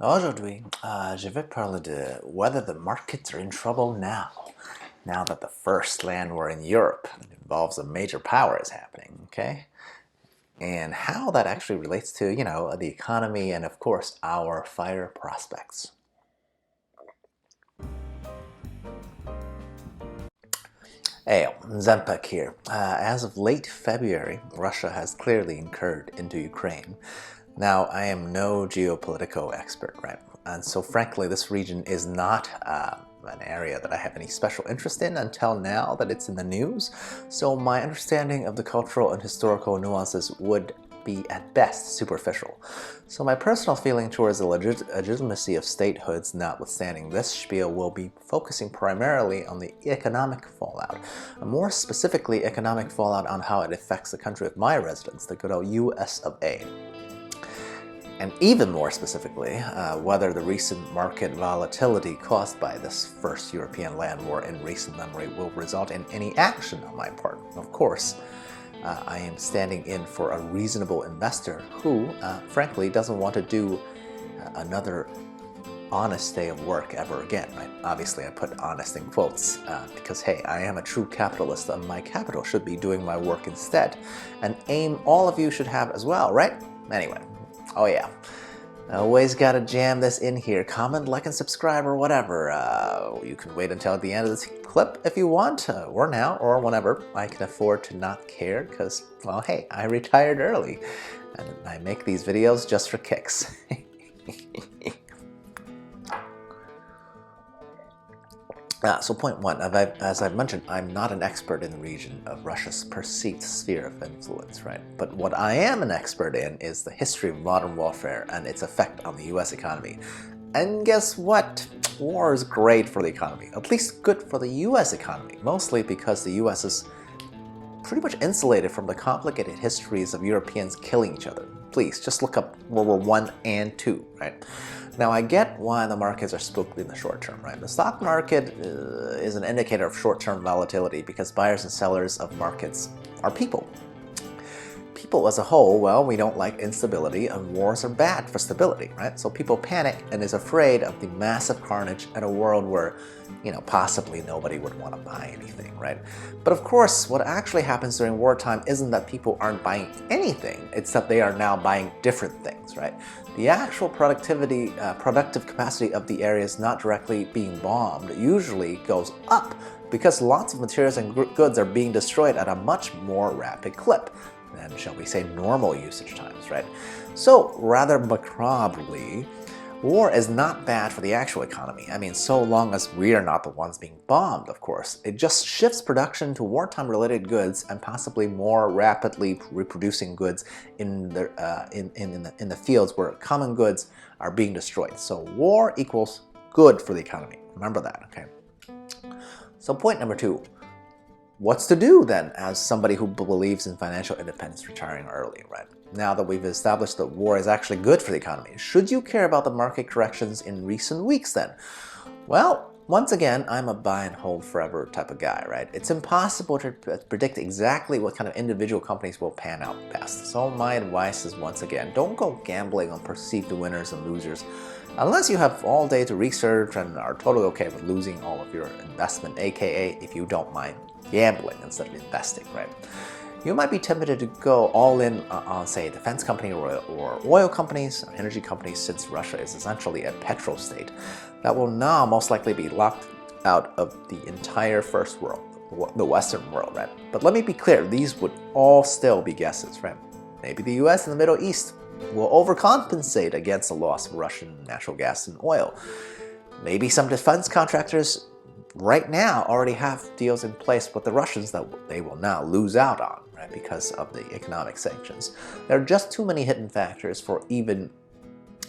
Aujourd'hui, je vais parler de whether the markets are in trouble now that the first land war in Europe that involves a major power is happening, okay? And how that actually relates to, the economy and, of course, our fire prospects. Hey, Zempak here. As of late February, Russia has clearly incurred into Ukraine. Now, I am no geopolitical expert, right? And so frankly, this region is not an area that I have any special interest in until now that it's in the news. So my understanding of the cultural and historical nuances would be at best superficial. So my personal feeling towards the legitimacy of statehoods notwithstanding this spiel will be focusing primarily on the economic fallout. More specifically, economic fallout on how it affects the country of my residence, the good old US of A. And even more specifically, whether the recent market volatility caused by this first European land war in recent memory will result in any action on my part. Of course, I am standing in for a reasonable investor who, frankly, doesn't want to do another honest day of work ever again, right? Obviously, I put honest in quotes because, hey, I am a true capitalist and my capital should be doing my work instead. An aim all of you should have as well, right? Anyway, oh yeah. Always gotta jam this in here. Comment, like, and subscribe or whatever. You can wait until the end of this clip if you want, or now, or whenever. I can afford to not care because, well, hey, I retired early. And I make these videos just for kicks. So point one, as I've mentioned, I'm not an expert in the region of Russia's perceived sphere of influence, right? But what I am an expert in is the history of modern warfare and its effect on the US economy. And guess what? War is great for the economy, at least good for the US economy, mostly because the US is pretty much insulated from the complicated histories of Europeans killing each other. Please, just look up World War I and II, right? Now, I get why the markets are spooked in the short term, right? The stock market is an indicator of short-term volatility because buyers and sellers of markets are people. People as a whole, well, we don't like instability and wars are bad for stability, right? So people panic and is afraid of the massive carnage in a world where, possibly nobody would want to buy anything, right? But of course, what actually happens during wartime isn't that people aren't buying anything, it's that they are now buying different things, right? The actual productive capacity of the areas not directly being bombed usually goes up because lots of materials and goods are being destroyed at a much more rapid clip than, shall we say, normal usage times, right? So, rather macabrely, war is not bad for the actual economy. I mean, so long as we are not the ones being bombed, of course. It just shifts production to wartime-related goods and possibly more rapidly reproducing goods in the fields where common goods are being destroyed. So war equals good for the economy. Remember that, okay? So point number two. What's to do then as somebody who believes in financial independence retiring early, right? Now that we've established that war is actually good for the economy, should you care about the market corrections in recent weeks then? Well, once again, I'm a buy and hold forever type of guy, right? It's impossible to predict exactly what kind of individual companies will pan out best. So my advice is, once again, don't go gambling on perceived winners and losers unless you have all day to research and are totally okay with losing all of your investment, aka if you don't mind gambling instead of investing, right? You might be tempted to go all in on, say, a defense company or oil companies, or energy companies, since Russia is essentially a petrol state that will now most likely be locked out of the entire first world, the Western world, right? But let me be clear, these would all still be guesses, right? Maybe the US and the Middle East will overcompensate against the loss of Russian natural gas and oil. Maybe some defense contractors right now already have deals in place with the Russians that they will now lose out on, right, because of the economic sanctions. There are just too many hidden factors for even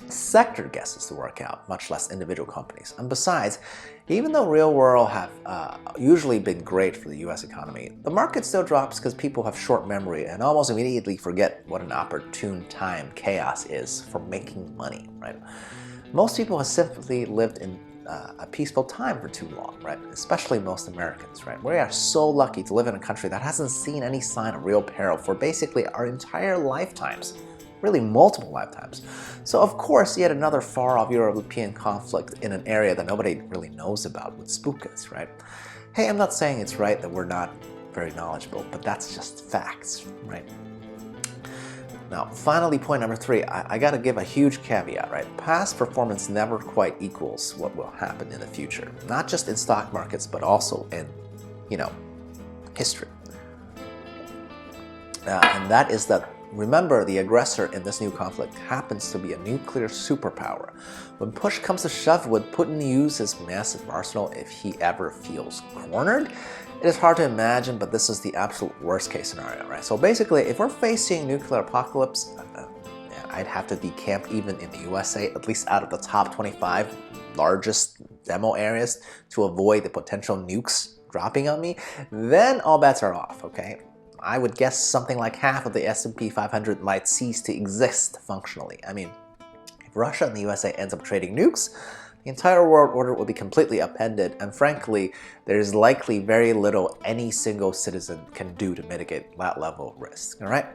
sector guesses to work out, much less individual companies. And besides, even though real world have usually been great for the US economy, the market still drops because people have short memory and almost immediately forget what an opportune time chaos is for making money, right? Most people have simply lived in a peaceful time for too long, right? Especially most Americans, right? We are so lucky to live in a country that hasn't seen any sign of real peril for basically our entire lifetimes. really multiple lifetimes. So of course, yet another far-off European conflict in an area that nobody really knows about would spook us, right? Hey, I'm not saying it's right that we're not very knowledgeable, but that's just facts, right? Now, finally, point number 3, I gotta give a huge caveat, right? Past performance never quite equals what will happen in the future. Not just in stock markets, but also in, history. And that is that, remember, the aggressor in this new conflict happens to be a nuclear superpower. When push comes to shove, would Putin use his massive arsenal if he ever feels cornered? It is hard to imagine, but this is the absolute worst case scenario, right? So basically, if we're facing nuclear apocalypse, I'd have to decamp even in the USA, at least out of the top 25 largest demo areas, to avoid the potential nukes dropping on me. Then all bets are off, okay? I would guess something like half of the S&P 500 might cease to exist functionally. I mean, if Russia and the USA ends up trading nukes, the entire world order will be completely upended, and frankly, there's likely very little any single citizen can do to mitigate that level of risk, all right?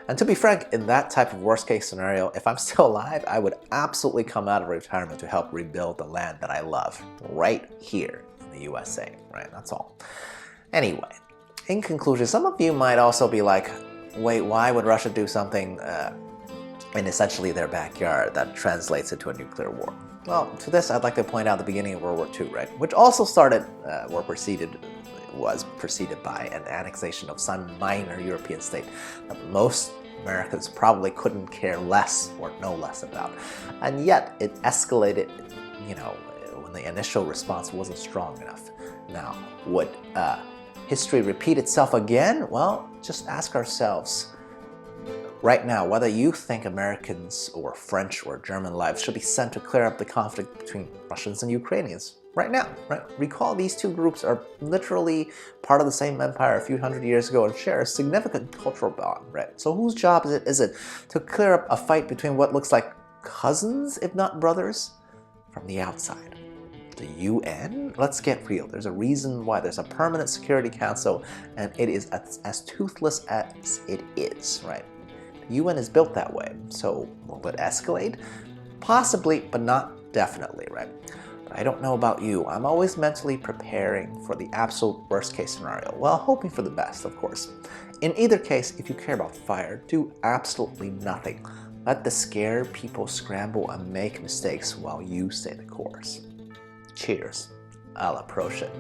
And to be frank, in that type of worst case scenario, if I'm still alive, I would absolutely come out of retirement to help rebuild the land that I love, right here in the USA, right? That's all. Anyway, in conclusion, some of you might also be like, wait, why would Russia do something in essentially their backyard that translates into a nuclear war? Well, to this, I'd like to point out the beginning of World War II, right? Which also was preceded by an annexation of some minor European state that most Americans probably couldn't care less or know less about. And yet, it escalated, when the initial response wasn't strong enough. Now, would history repeat itself again? Well, just ask ourselves right now whether you think Americans or French or German lives should be sent to clear up the conflict between Russians and Ukrainians. Right now, right? Recall these two groups are literally part of the same empire a few hundred years ago and share a significant cultural bond, right? So whose job is it to clear up a fight between what looks like cousins, if not brothers, from the outside? The UN? Let's get real. There's a reason why there's a permanent Security Council, and it is as toothless as it is, right? The UN is built that way, so will it escalate? Possibly, but not definitely, right? But I don't know about you. I'm always mentally preparing for the absolute worst case scenario, while hoping for the best, of course. In either case, if you care about fire, do absolutely nothing. Let the scared people scramble and make mistakes while you stay the course. Cheers. À la prochaine.